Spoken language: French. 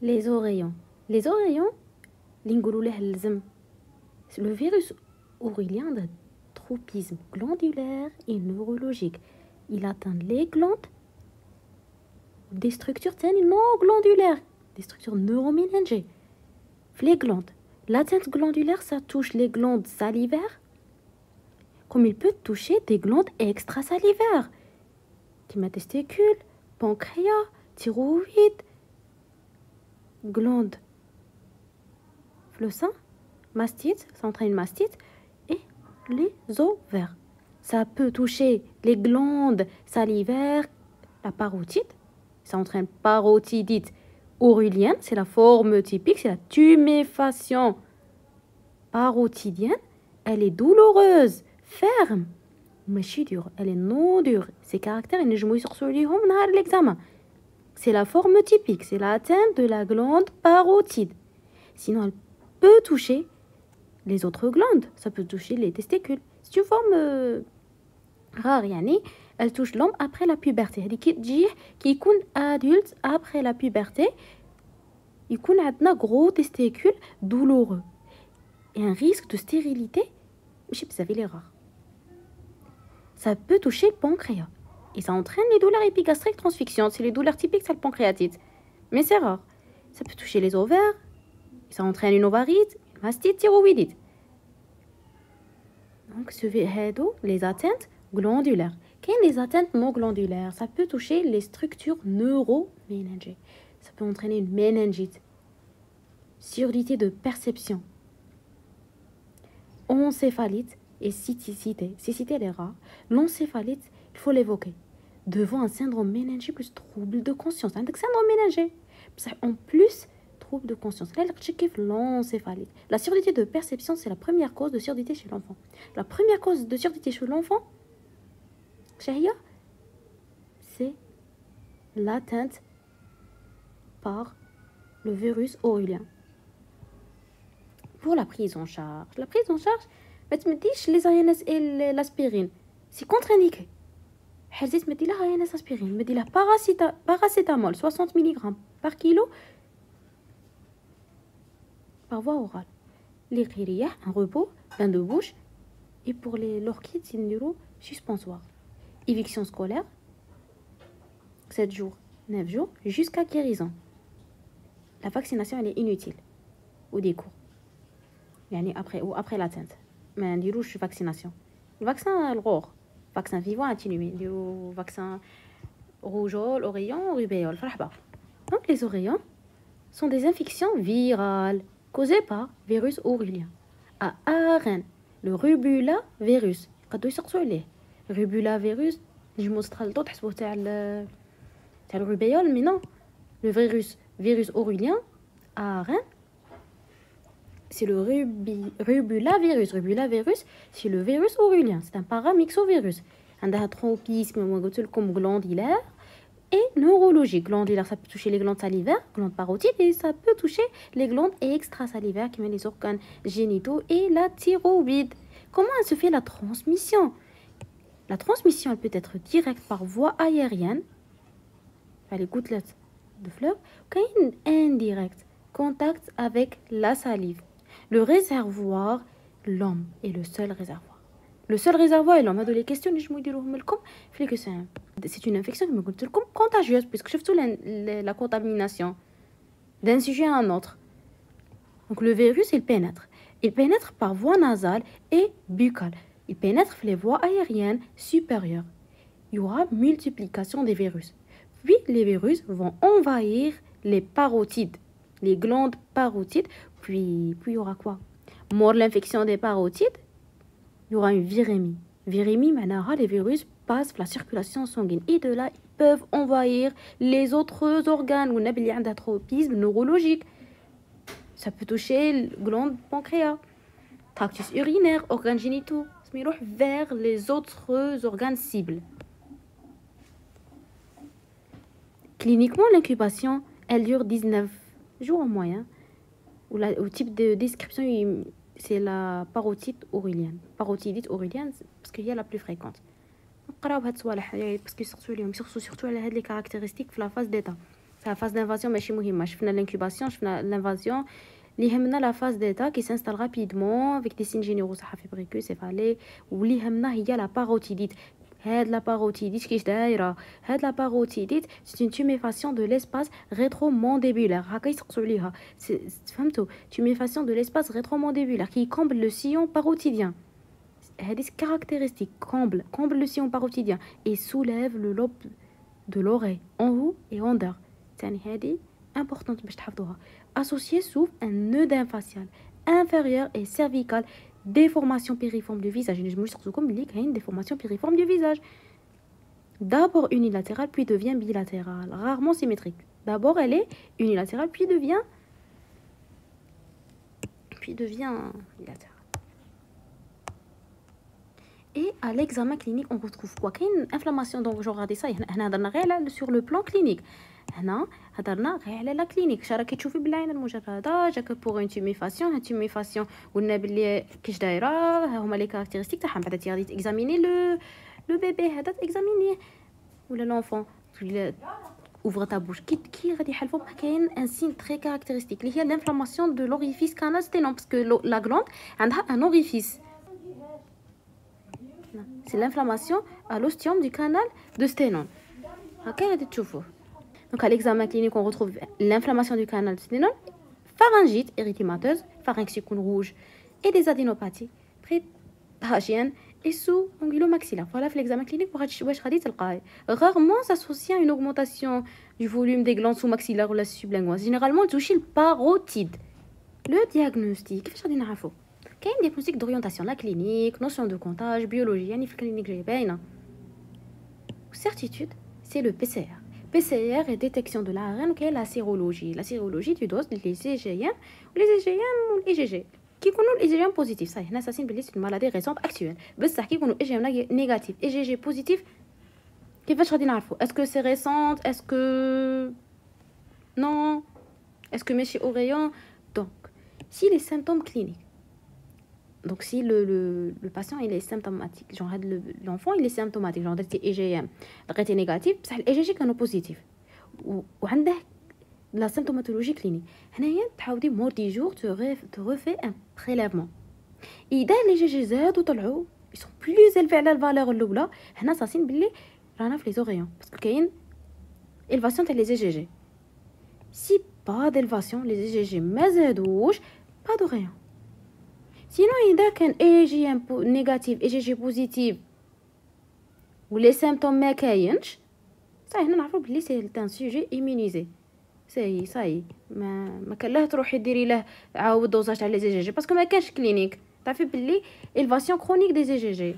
Les oreillons. Les oreillons, le virus aurélien de tropisme glandulaire et neurologique. Il atteint les glandes, des structures non glandulaires, des structures neuroméningées. Les glandes. L'atteinte glandulaire, ça touche les glandes salivaires, comme il peut toucher des glandes extrasalivaires, comme testicules, pancréas, thyroïde, glande le sein, mastite, ça entraîne une mastite, et les ovaires. Ça peut toucher les glandes salivaires, la parotide, ça entraîne parotidite aurélienne, c'est la forme typique, c'est la tuméfaction parotidienne. Elle est douloureuse, ferme, mais dure, elle est non dure. Ces caractères, ils ne jouent sur l'examen. C'est la forme typique, c'est l'atteinte de la glande parotide. Sinon, elle peut toucher les autres glandes, ça peut toucher les testicules. C'est une forme rare, yani. Elle touche l'homme après la puberté. Qui est adulte après la puberté, il a un gros testicule douloureux et un risque de stérilité. Je sais pas, les rares. Ça peut toucher le pancréas et ça entraîne les douleurs épigastriques transfixiantes. C'est les douleurs typiques, c'est le pancréatite. Mais c'est rare. Ça peut toucher les ovaires, ça entraîne une ovarite, une mastite thyroïdite. Donc, les atteintes glandulaires. Quelles les atteintes non glandulaires? Ça peut toucher les structures neuroméningées. Ça peut entraîner une méningite, surdité de perception, encéphalite et cécité. Cécité, elle est rare. L'encéphalite, il faut l'évoquer. Devant un syndrome méningé plus trouble de conscience. Un syndrome méningé. En plus, trouble de conscience. Là, l'encéphalite. La surdité de perception, c'est la première cause de surdité chez l'enfant. La première cause de surdité chez l'enfant, c'est l'atteinte par le virus aurélien. Pour la prise en charge, mais tu me dis les ANS et l'aspirine, c'est contre-indiqué. حزيت مدي لها ANS aspirine, مدي لها paracétamol 60 mg par kilo par voie orale. Les ririah, un repos, bain de bouche, et pour les l'orchide, c'est une neuro suspensoire. Éviction scolaire, 7 jours, 9 jours, jusqu'à guérison. La vaccination, elle est inutile. Ou des cours. Après l'atteinte. Mais on dit rouge vaccination. Le vaccin, le rore. Vaccin vivant atténué. Le vaccin rougeole, oreillon, rubéole. Donc les oreillons sont des infections virales causées par virus aurélien. À ARN, le rubula virus. قدو يسقسوا عليه. Rubula virus, نجمو نستخلطو تحسبوه تاع الرubéole, mais non. Le virus aurélien, ARN, c'est le rubula virus. Rubula virus, c'est le virus aurélien. C'est un paramyxovirus. Un tropisme glandulaire et neurologique. Glandulaire, ça peut toucher les glandes salivaires, glandes parotides, et ça peut toucher les glandes extrasalivaires, qui mettent les organes génitaux et la thyroïde. Comment se fait la transmission? La transmission, elle peut être directe par voie aérienne, par les gouttelettes de fleurs, ou indirecte, contact avec la salive. Le réservoir, l'homme est le seul réservoir. Le seul réservoir est l'homme. هذو les questions اللي نجمو نديروهم لكم في لي كيسيون. C'est une infection كما قلت لكم contagieuse, puisque شفتوا la contamination d'un sujet à un autre. Donc le virus, il pénètre. Il pénètre par voie nasale et buccale. Il pénètre les voies aériennes supérieures. Il y aura multiplication des virus. Puis les virus vont envahir les parotides, les glandes parotides. Puis il y aura quoi? Mort l'infection des parotides, il y aura une virémie. Virémie, maintenant, les virus passent la circulation sanguine. Et de là, ils peuvent envahir les autres organes. On a un tropisme neurologique. Ça peut toucher le glande pancréas, tractus urinaire, organes génitaux. Ça va vers les autres organes cibles. Cliniquement, l'incubation, elle dure 19 jours en moyenne. Au type de description, c'est la parotide aurélienne. Parotidite aurélienne, parce qu'il y a la plus fréquente. Parce que surtout les caractéristiques de la phase d'état. La phase d'invasion ماشي مهمة. شفنا l'incubation, شفنا l'invasion. اللي يهمنا la phase d'état qui s'installe rapidement avec des signes généraux صح فيبريكو céphalée. واللي يهمنا هي la parotidite. هاد la parotidite كيش دايرة؟ هاد la parotidite c'est une tuméfaction de l'espace rétromandibulaire. هكا يسقسوا عليها. فهمتوا؟ tuméfaction de l'espace rétromandibulaire qui comble le sillon parotidien. هذه caractéristique comble le sillon parotidien et soulève le lobe de l'oreille en haut et en bas. ثاني هذه importante باش تحفظوها. Associé sous un nœud facial inférieur et cervical, déformation périforme du visage. Je me suis comme dit qu'il y a une déformation périforme du visage. D'abord unilatérale, puis devient bilatérale. Rarement symétrique. D'abord elle est unilatérale, puis devient bilatérale. Et à l'examen clinique, on retrouve quoi? Qu'il y a une inflammation. Donc, je regarde ça. Sur le plan clinique. هنا هضرنا غير على لا كلينيك. شراكي تشوفي بالعين المجرده جاك بوغ اون تيميفاسيون قلنا بلي كيش دايره هما لي كاركتيرستيك تاعها. بعدا تي غادي تيكزاميني لو بيبي هذا تيكزامينيه ولا لونفون اوفر تا بوش كي غادي يحلفوا كاين ان سين تري كاركتيرستيك اللي هي لانفلاماسيون دو لوريفيس كانال ستينون باسكو لا غلاند عندها ان اوريفيس. C'est l'inflammation à l'ostium du canal de Sténon. Donc à l'examen clinique, on retrouve l'inflammation du canal de Sténon, pharyngite érythémateuse, pharynx rouge et des adénopathies trachéennes et sous-angulo-maxillaires. Voilà l'examen clinique pour rarement s'associe à une augmentation du volume des glandes sous-maxillaires ou la sublinguales. Généralement, il touche le parotide. Le diagnostic, qu'est-ce que je il y a un diagnostic d'orientation, la clinique, notion de comptage, biologie, il y a une clinique j'ai certitude, c'est le PCR. PCR est détection de l'ARN, qui est la sérologie. La sérologie, tu doses les IgM ou les IgM ou les IgG. Qui connaissent les IgM positifs, ça c'est une maladie récente actuelle. Mais ça qui connaissent IgM négatif, IgG positif, qui va se dire est-ce que c'est récent, est-ce que non, est-ce que mais chez Oreillon. Donc, si les symptômes cliniques. Donc si le patient il est symptomatique, genre l'enfant il est symptomatique, genre c'est IgM, le négatif, c'est l'IgG qui est positif. Ou عنده la symptomatologie clinique. هنايا تحاولي مور دي جور te refait un prélèvement. إذا l'IgG زادوا طلعوا ils sont plus élevés على الفالور الأولى هنا صاسين باللي رانا في les oreillons parce que كاين élévation تاع les IgG. Si pas d'élévation les IgG ما زادوش pas d'oreillons. Sinon, il y a un IgM négatif, IgG positif, ou les symptômes ما كاينش. Ça, هنا نعرفوا بلي c'est un sujet immunisé. Ça y est. ما كان له تروحي ديري له عاود دوزاج تاع لي IgG parce que ما كانش كلينيك. تعرفي بلي élévation chronique des IgG.